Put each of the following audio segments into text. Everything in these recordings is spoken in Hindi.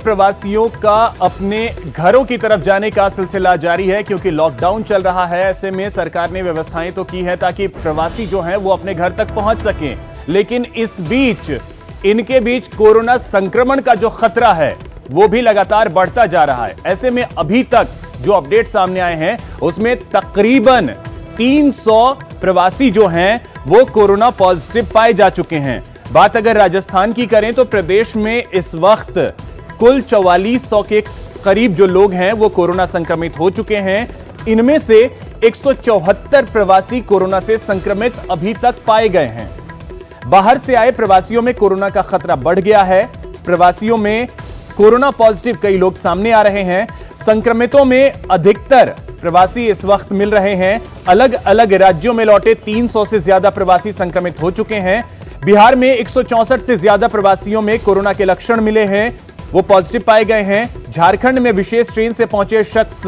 प्रवासियों का अपने घरों की तरफ जाने का सिलसिला जारी है, क्योंकि लॉकडाउन चल रहा है। ऐसे में सरकार ने व्यवस्थाएं तो की है ताकि प्रवासी जो हैं वो अपने घर तक पहुंच सकें, लेकिन इस बीच इनके बीच कोरोना संक्रमण का जो खतरा है वो भी लगातार बढ़ता जा रहा है। ऐसे में अभी तक जो अपडेट सामने आए हैं उसमें तकरीबन 300 प्रवासी जो हैं वो कोरोना पॉजिटिव पाए जा चुके हैं। बात अगर राजस्थान की करें तो प्रदेश में इस वक्त कुल 4400 के करीब जो लोग हैं वो कोरोना संक्रमित हो चुके हैं। इनमें से 174 प्रवासी कोरोना से संक्रमित अभी तक पाए गए हैं। बाहर से आए प्रवासियों में कोरोना का खतरा बढ़ गया है। प्रवासियों में कोरोना पॉजिटिव कई लोग सामने आ रहे हैं। संक्रमितों में अधिकतर प्रवासी इस वक्त मिल रहे हैं। अलग अलग राज्यों में लौटे 300 से ज्यादा प्रवासी संक्रमित हो चुके हैं। बिहार में 164 से ज्यादा प्रवासियों में कोरोना के लक्षण मिले हैं, वो पॉजिटिव पाए गए हैं। झारखंड में विशेष ट्रेन से पहुंचे शख्स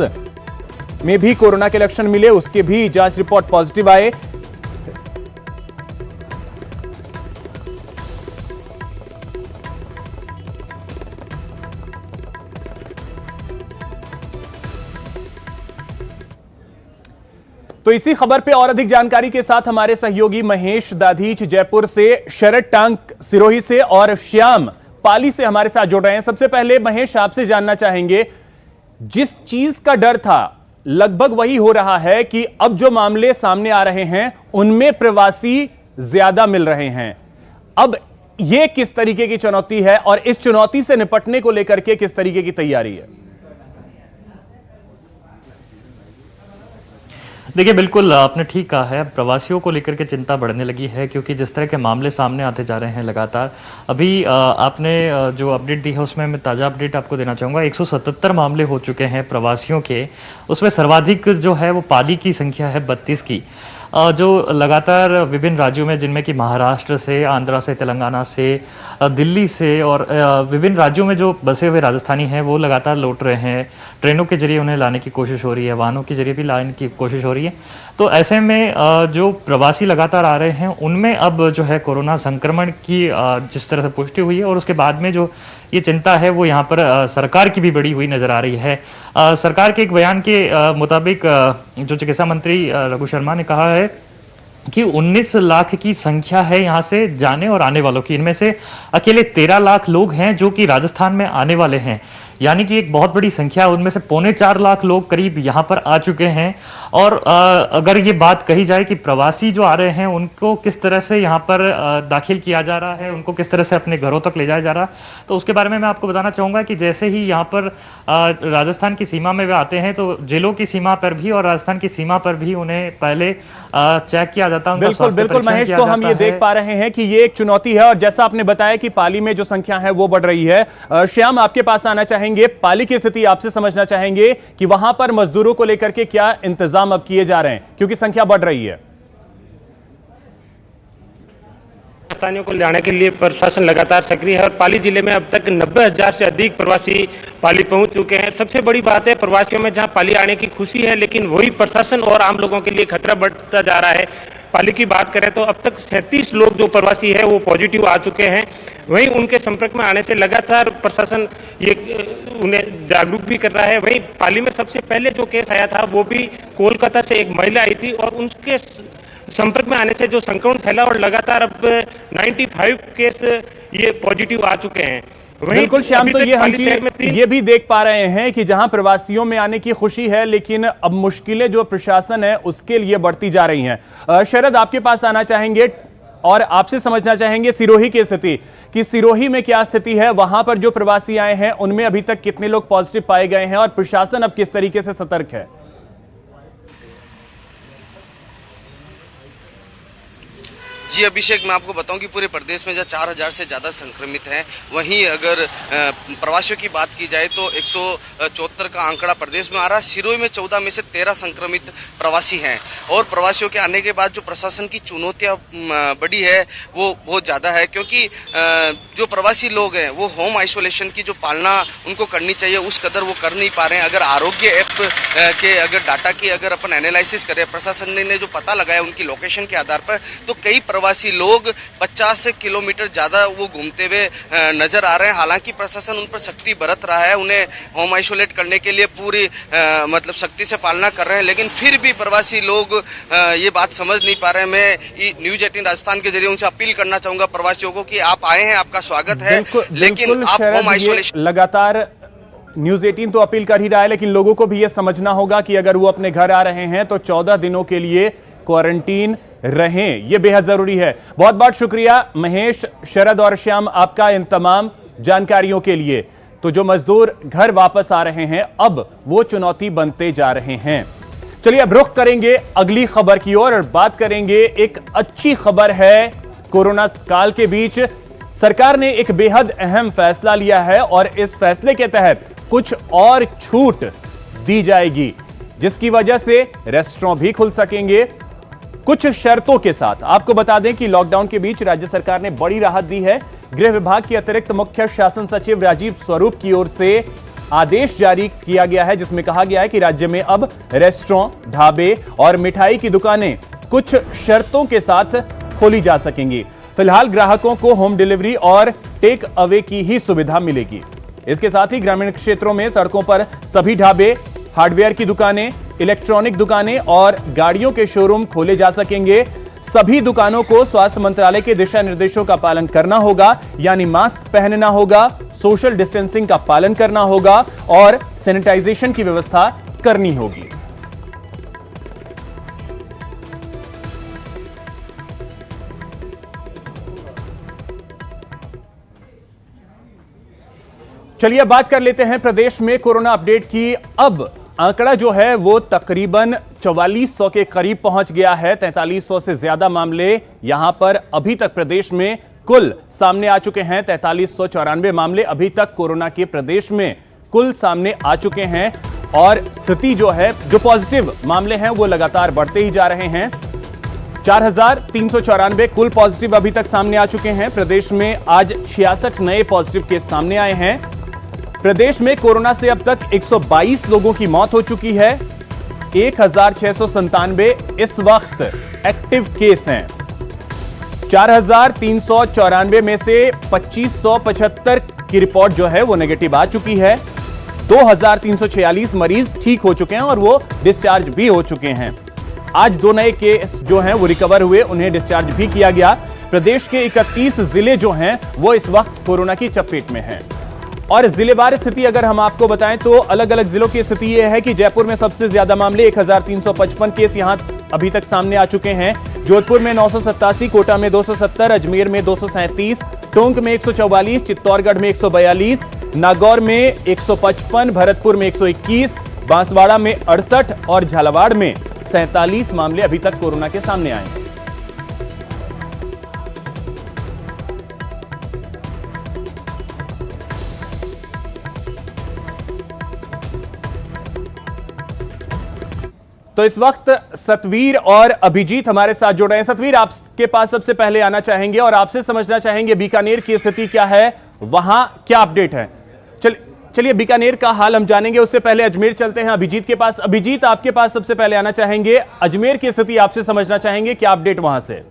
में भी कोरोना के लक्षण मिले, उसके भी जांच रिपोर्ट पॉजिटिव आए। तो इसी खबर पे और अधिक जानकारी के साथ हमारे सहयोगी महेश दाधीच जयपुर से, शरद टांक सिरोही से और श्याम पाली से हमारे साथ जुड़ रहे हैं। सबसे पहले महेश, आपसे जानना चाहेंगे, जिस चीज का डर था लगभग वही हो रहा है कि अब जो मामले सामने आ रहे हैं उनमें प्रवासी ज्यादा मिल रहे हैं। अब यह किस तरीके की चुनौती है और इस चुनौती से निपटने को लेकर के किस तरीके की तैयारी है? देखिए, बिल्कुल आपने ठीक कहा है। प्रवासियों को लेकर के चिंता बढ़ने लगी है, क्योंकि जिस तरह के मामले सामने आते जा रहे हैं लगातार। अभी आपने जो अपडेट दी है उसमें मैं ताज़ा अपडेट आपको देना चाहूँगा। 177 मामले हो चुके हैं प्रवासियों के। उसमें सर्वाधिक जो है वो पाली की संख्या है 32 की, जो लगातार विभिन्न राज्यों में, जिनमें कि महाराष्ट्र से, आंध्रा से, तेलंगाना से, दिल्ली से और विभिन्न राज्यों में जो बसे हुए राजस्थानी हैं वो लगातार लौट रहे हैं। ट्रेनों के जरिए उन्हें लाने की कोशिश हो रही है, वाहनों के जरिए भी लाने की कोशिश हो रही है। तो ऐसे में जो प्रवासी लगातार आ रहे हैं उनमें अब जो है कोरोना संक्रमण की जिस तरह से पुष्टि हुई है, और उसके बाद में जो ये चिंता है वो यहाँ पर सरकार की भी बढ़ी हुई नजर आ रही है। सरकार के एक बयान के मुताबिक जो चिकित्सा मंत्री रघु शर्मा ने कहा है कि 19 लाख की संख्या है यहाँ से जाने और आने वालों की। इनमें से अकेले 13 लाख लोग हैं जो कि राजस्थान में आने वाले हैं, यानी कि एक बहुत बड़ी संख्या। उनमें से 3.25 लाख लोग करीब यहाँ पर आ चुके हैं। और अगर ये बात कही जाए कि प्रवासी जो आ रहे हैं उनको किस तरह से यहाँ पर दाखिल किया जा रहा है, उनको किस तरह से अपने घरों तक ले जाया जा रहा है, तो उसके बारे में मैं आपको बताना चाहूँगा कि जैसे ही यहाँ पर राजस्थान की सीमा में वे आते हैं तो जिलों की सीमा पर भी और राजस्थान की सीमा पर भी उन्हें पहले चेक किया जाता है। बिल्कुल बिल्कुल महेश, तो हम ये देख पा रहे हैं कि ये एक चुनौती है, और जैसा आपने बताया कि पाली में जो संख्या है वो बढ़ रही है। श्याम, आपके पास आना चाहेंगे, पाली की स्थिति आपसे समझना चाहेंगे कि वहां पर मजदूरों को लेकर के क्या इंतजाम अब किए जा रहे हैं, क्योंकि संख्या बढ़ रही है। राजस्थानियों को लाने के लिए प्रशासन लगातार सक्रिय है और पाली जिले में अब तक 90,000 से अधिक प्रवासी पाली पहुंच चुके हैं। सबसे बड़ी बात है प्रवासियों में जहां पाली आने की खुशी है, लेकिन वही प्रशासन और आम लोगों के लिए खतरा बढ़ता जा रहा है। पाली की बात करें तो अब तक 37 लोग जो प्रवासी है वो पॉजिटिव आ चुके हैं। वहीं उनके संपर्क में आने से लगातार प्रशासन ये उन्हें जागरूक भी कर रहा है। वहीं पाली में सबसे पहले जो केस आया था वो भी कोलकाता से एक महिला आई थी, और उनके संपर्क में आने से जो संक्रमण फैला और लगातार अब 95 केस ये पॉजिटिव आ चुके हैं। बिल्कुल श्याम, तो ये हम ये भी देख पा रहे हैं कि जहां प्रवासियों में आने की खुशी है, लेकिन अब मुश्किलें जो प्रशासन है उसके लिए बढ़ती जा रही हैं। शरद, आपके पास आना चाहेंगे और आपसे समझना चाहेंगे सिरोही की स्थिति, कि सिरोही में क्या स्थिति है, वहां पर जो प्रवासी आए हैं उनमें अभी तक कितने लोग पॉजिटिव पाए गए हैं और प्रशासन अब किस तरीके से सतर्क है? जी अभिषेक, मैं आपको बताऊं कि पूरे प्रदेश में जहाँ 4,000 से ज़्यादा संक्रमित हैं, वहीं अगर प्रवासियों की बात की जाए तो 174 का आंकड़ा प्रदेश में आ रहा है। सिरोही में 14 में से 13 संक्रमित प्रवासी हैं, और प्रवासियों के आने के बाद जो प्रशासन की चुनौतियाँ बड़ी है वो बहुत ज़्यादा है, क्योंकि जो प्रवासी लोग हैं वो होम आइसोलेशन की जो पालना उनको करनी चाहिए उस कदर वो कर नहीं पा रहे हैं। अगर आरोग्य ऐप के अगर डाटा की अगर अपन एनालिसिस करें, प्रशासन ने जो पता लगाया उनकी लोकेशन के आधार पर, तो कई प्रवासी लोग 50 किलोमीटर ज़्यादा वो घूमते हुए नजर आ रहे हैं। हालांकि प्रशासन उन पर सख्ती बरत रहा है, उन्हें होम आइसोलेट करने के लिए पूरी मतलब सख्ती से पालना कर रहे हैं, लेकिन फिर भी प्रवासी लोग ये बात समझ नहीं पा रहे हैं। मैं न्यूज 18 राजस्थान के जरिए उनसे अपील करना चाहूंगा प्रवासियों को कि आप आए हैं, आपका स्वागत है, लेकिन आप होम आइसोलेशन। लगातार न्यूज 18 तो अपील कर ही रहा है, लेकिन लोगों को भी यह समझना होगा कि अगर वो अपने घर आ रहे हैं तो 14 दिनों के लिए क्वारंटीन रहें, यह बेहद जरूरी है। बहुत बहुत शुक्रिया महेश, शरद और श्याम आपका इन तमाम जानकारियों के लिए। तो जो मजदूर घर वापस आ रहे हैं अब वो चुनौती बनते जा रहे हैं। चलिए अब रुख करेंगे अगली खबर की ओर और बात करेंगे। एक अच्छी खबर है, कोरोना काल के बीच सरकार ने एक बेहद अहम फैसला लिया है और इस फैसले के तहत कुछ और छूट दी जाएगी, जिसकी वजह से रेस्टोरेंट भी खुल सकेंगे कुछ शर्तों के साथ। आपको बता दें कि लॉकडाउन के बीच राज्य सरकार ने बड़ी राहत दी है। गृह विभाग के अतिरिक्त मुख्य शासन सचिव राजीव स्वरूप की ओर से आदेश जारी किया गया है, जिसमें कहा गया है कि राज्य में अब रेस्टोरेंट, ढाबे और मिठाई की दुकानें कुछ शर्तों के साथ खोली जा सकेंगी। फिलहाल ग्राहकों को होम डिलीवरी और टेक अवे की ही सुविधा मिलेगी। इसके साथ ही ग्रामीण क्षेत्रों में सड़कों पर सभी ढाबे, हार्डवेयर की दुकानें, इलेक्ट्रॉनिक दुकानें और गाड़ियों के शोरूम खोले जा सकेंगे। सभी दुकानों को स्वास्थ्य मंत्रालय के दिशा निर्देशों का पालन करना होगा, यानी मास्क पहनना होगा, सोशल डिस्टेंसिंग का पालन करना होगा और सैनिटाइजेशन की व्यवस्था करनी होगी। चलिए बात कर लेते हैं प्रदेश में कोरोना अपडेट की। अब आंकड़ा जो है वो तकरीबन 4400 के करीब पहुंच गया है। 4300 से ज्यादा मामले यहां पर अभी तक प्रदेश में कुल सामने आ चुके हैं। 4394 मामले अभी तक कोरोना के प्रदेश में कुल सामने आ चुके हैं और स्थिति जो है, जो पॉजिटिव मामले हैं वो लगातार बढ़ते ही जा रहे हैं। 4394 कुल पॉजिटिव अभी तक सामने आ चुके हैं। प्रदेश में आज 66 नए पॉजिटिव केस सामने आए हैं। प्रदेश में कोरोना से अब तक 122 लोगों की मौत हो चुकी है। 1697 इस वक्त एक्टिव केस हैं। 4394 में से 2575 की रिपोर्ट जो है वो नेगेटिव आ चुकी है। 2346 मरीज ठीक हो चुके हैं और वो डिस्चार्ज भी हो चुके हैं। आज 2 नए केस जो हैं वो रिकवर हुए, उन्हें डिस्चार्ज भी किया गया। प्रदेश के 31 जिले जो हैं वो इस वक्त कोरोना की चपेट में हैं। और जिलेवार स्थिति अगर हम आपको बताएं तो अलग अलग जिलों की स्थिति यह है कि जयपुर में सबसे ज्यादा मामले 1355 केस यहां अभी तक सामने आ चुके हैं। जोधपुर में 987, कोटा में 270, अजमेर में 237, टोंक में 144, चित्तौड़गढ़ में 142, नागौर में 155, भरतपुर में 121, बांसवाड़ा में 68 और झालावाड़ में 47 मामले अभी तक कोरोना के सामने आए हैं। तो इस वक्त सतवीर और अभिजीत हमारे साथ जुड़ रहे हैं। सतवीर, आपके पास सबसे पहले आना चाहेंगे और आपसे समझना चाहेंगे बीकानेर की स्थिति क्या है, वहां क्या अपडेट है। चलिए बीकानेर का हाल हम जानेंगे, उससे पहले अजमेर चलते हैं अभिजीत के पास। अभिजीत, आपके पास सबसे पहले आना चाहेंगे, अजमेर की स्थिति आपसे समझना चाहेंगे, क्या अपडेट वहां से।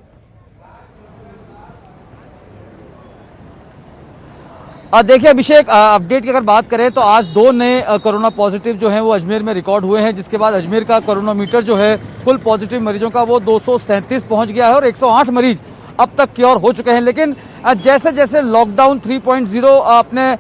देखिए अभिषेक, अपडेट की अगर बात करें तो आज 2 नए कोरोना पॉजिटिव जो हैं वो अजमेर में रिकॉर्ड हुए हैं, जिसके बाद अजमेर का कोरोनामीटर जो है कुल पॉजिटिव मरीजों का वो 237 पहुंच गया है और 108 मरीज अब तक क्योर हो चुके हैं। लेकिन जैसे जैसे लॉकडाउन 3.0 अपने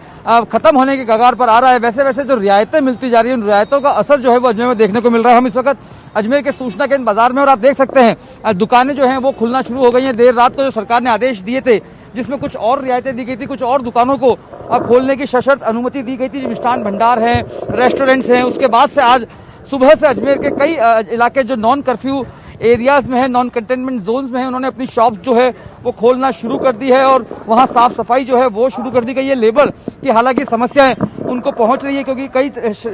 खत्म होने के कगार पर आ रहा है, वैसे वैसे जो रियायतें मिलती जा रही है, उन रियायतों का असर जो है वो अजमेर में देखने को मिल रहा है। हम इस वक्त अजमेर के सूचना केंद्र बाजार में और आप देख सकते हैं दुकानें जो हैं वो खुलना शुरू हो गई हैं। देर रात को जो सरकार ने आदेश दिए थे जिसमें कुछ और रियायतें दी गई थी, कुछ और दुकानों को खोलने की सशर्त अनुमति दी गई थी, मिष्ठान भंडार हैं, रेस्टोरेंट्स हैं। उसके बाद से आज सुबह से अजमेर के कई इलाके जो नॉन कर्फ्यू एरियाज में है, नॉन कंटेनमेंट जोन्स में है, उन्होंने अपनी शॉप जो है वो खोलना शुरू कर दी है और वहां साफ सफाई जो है वो शुरू कर दी गई है। लेबर की हालांकि समस्याएं उनको पहुंच रही है क्योंकि कई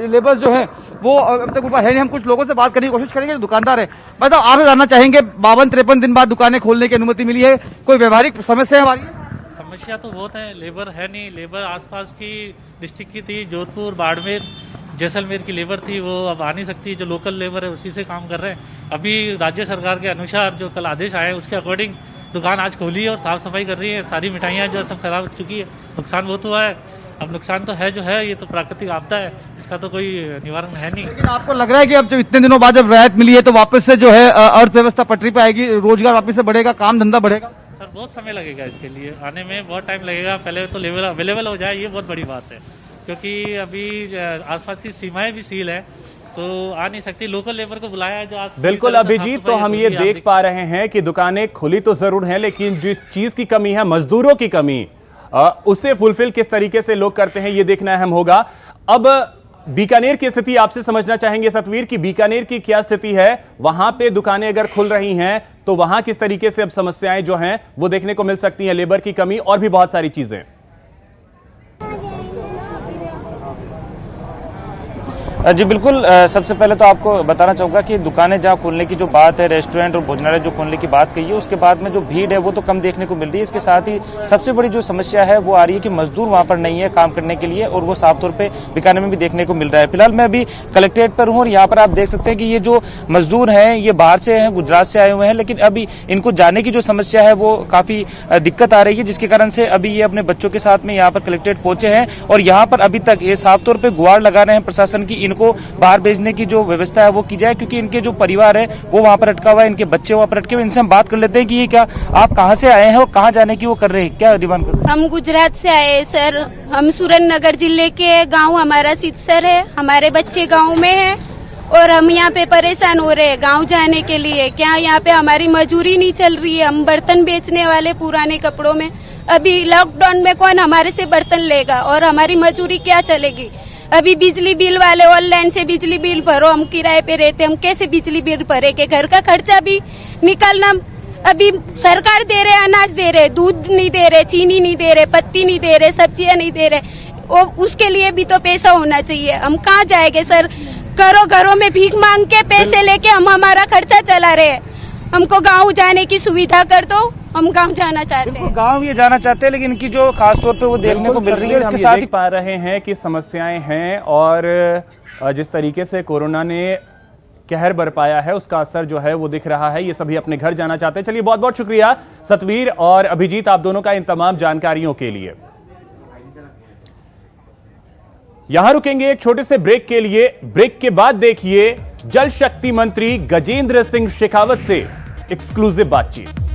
लेबर्स जो है वो अब तक ऊपर है नहीं। हम कुछ लोगों से बात करने की कोशिश करेंगे जो दुकानदार है। बताओ, आप जानना चाहेंगे 52-53 दिन बाद दुकानें खोलने की अनुमति मिली है, कोई व्यवहारिक समस्या है हमारी? समस्या तो बहुत है, लेबर है नहीं। लेबर आसपास की डिस्ट्रिक्ट की थी, जोधपुर, बाड़मेर, जैसलमेर की लेबर थी, वो अब आ नहीं सकती। जो लोकल लेबर है उसी से काम कर रहे हैं। अभी राज्य सरकार के अनुसार जो कल आदेश आए उसके अकॉर्डिंग दुकान आज खोली है और साफ सफाई कर रही है। सारी मिठाइयाँ जो है सब खराब हो चुकी है, नुकसान बहुत हुआ है। अब नुकसान तो है जो है, ये तो प्राकृतिक आपदा है, इसका तो कोई निवारण है नहीं। लेकिन आपको लग रहा है कि अब जब इतने दिनों बाद जब राहत मिली है तो वापस से जो है अर्थव्यवस्था पटरी पे आएगी, रोजगार वापस से बढ़ेगा, काम धंधा बढ़ेगा? सर बहुत समय लगेगा इसके लिए, आने में बहुत टाइम लगेगा। पहले तो लेबर अवेलेबल हो जाए, ये बहुत बड़ी बात है, क्योंकि अभी आसपास की सीमाएं भी सील है, तो आ नहीं सकती। लोकल लेबर को बुलाया है जो आज बिल्कुल अभिजीत, तो हम ये देख पा रहे हैं कि दुकानें खुली तो जरूर हैं, लेकिन जिस चीज की कमी है, मजदूरों की कमी, उसे फुलफिल किस तरीके से लोग करते हैं, ये देखना अहम होगा। अब बीकानेर की स्थिति आपसे समझना चाहेंगे सतवीर की बीकानेर की क्या स्थिति है, वहां पे दुकानें अगर खुल रही हैं तो वहां किस तरीके से अब समस्याएं जो हैं वो देखने को मिल सकती हैं, लेबर की कमी और भी बहुत सारी चीजें। जी बिल्कुल, सबसे पहले तो आपको बताना चाहूँगा कि दुकानें जहाँ खोलने की जो बात है, रेस्टोरेंट और भोजनालय जो खोलने की बात कही है, उसके बाद में जो भीड़ है वो तो कम देखने को मिल रही है। इसके साथ ही सबसे बड़ी जो समस्या है वो आ रही है कि मजदूर वहाँ पर नहीं है काम करने के लिए, और वो साफ तौर पे बीकानेर में भी देखने को मिल रहा है। फिलहाल मैं अभी कलेक्ट्रेट पर हूँ और यहाँ पर आप देख सकते हैं कि ये जो मजदूर हैं ये बाहर से हैं, गुजरात से आए हुए हैं, लेकिन अभी इनको जाने की जो समस्या है वो काफी दिक्कत आ रही है, जिसके कारण से अभी ये अपने बच्चों के साथ में यहाँ पर कलेक्ट्रेट पहुंचे हैं और यहाँ पर अभी तक ये साफ तौर पर गुहार लगा रहे हैं प्रशासन की, इनको बाहर भेजने की जो व्यवस्था है वो की जाए, क्योंकि इनके जो परिवार है वो वहां पर अटका हुआ है, इनके बच्चे वहां पर अटके हुए। इनसे हम बात कर लेते हैं कि ये क्या, आप कहां से आए हैं और कहां जाने की वो कर रहे हैं, क्या डिमांड कर रहे हैं? हम गुजरात से आए हैं सर, हम सुरेंद्रनगर जिले के गांव हमारा सितसर है, हमारे बच्चे गांव में है और हम यहाँ पे परेशान हो रहे हैं गांव जाने के लिए। क्या यहाँ पे हमारी मजूरी नहीं चल रही है, हम बर्तन बेचने वाले पुराने कपड़ों में, अभी लॉकडाउन में कौन हमारे से बर्तन लेगा और हमारी मजूरी क्या चलेगी। अभी बिजली बिल वाले ऑनलाइन से बिजली बिल भरो, हम किराए पे रहते, हम कैसे बिजली बिल भरे के घर का खर्चा भी निकालना। अभी सरकार दे रहे, अनाज दे रहे, दूध नहीं दे रहे, चीनी नहीं दे रहे, पत्ती नहीं दे रहे, सब्जियां नहीं दे रहे, और उसके लिए भी तो पैसा होना चाहिए। हम कहाँ जाएंगे सर, घरों में भीख मांग के पैसे लेके हम हमारा खर्चा चला रहे हैं। हमको गाँव जाने की सुविधा कर दो, हम गांव जाना चाहते हैं। गांव ये जाना चाहते हैं, लेकिन इनकी जो खास तौर पे वो देखने को मिल रही है, इसके साथ ही पा रहे हैं कि समस्याएं हैं और जिस तरीके से कोरोना ने कहर बरपाया है उसका असर जो है वो दिख रहा है। ये सभी अपने घर जाना चाहते हैं। चलिए, बहुत बहुत शुक्रिया सतवीर और अभिजीत, आप दोनों का इन तमाम जानकारियों के लिए। यहां रुकेंगे एक छोटे से ब्रेक के लिए। ब्रेक के बाद देखिए जल शक्ति मंत्री गजेंद्र सिंह शेखावत से एक्सक्लूसिव बातचीत।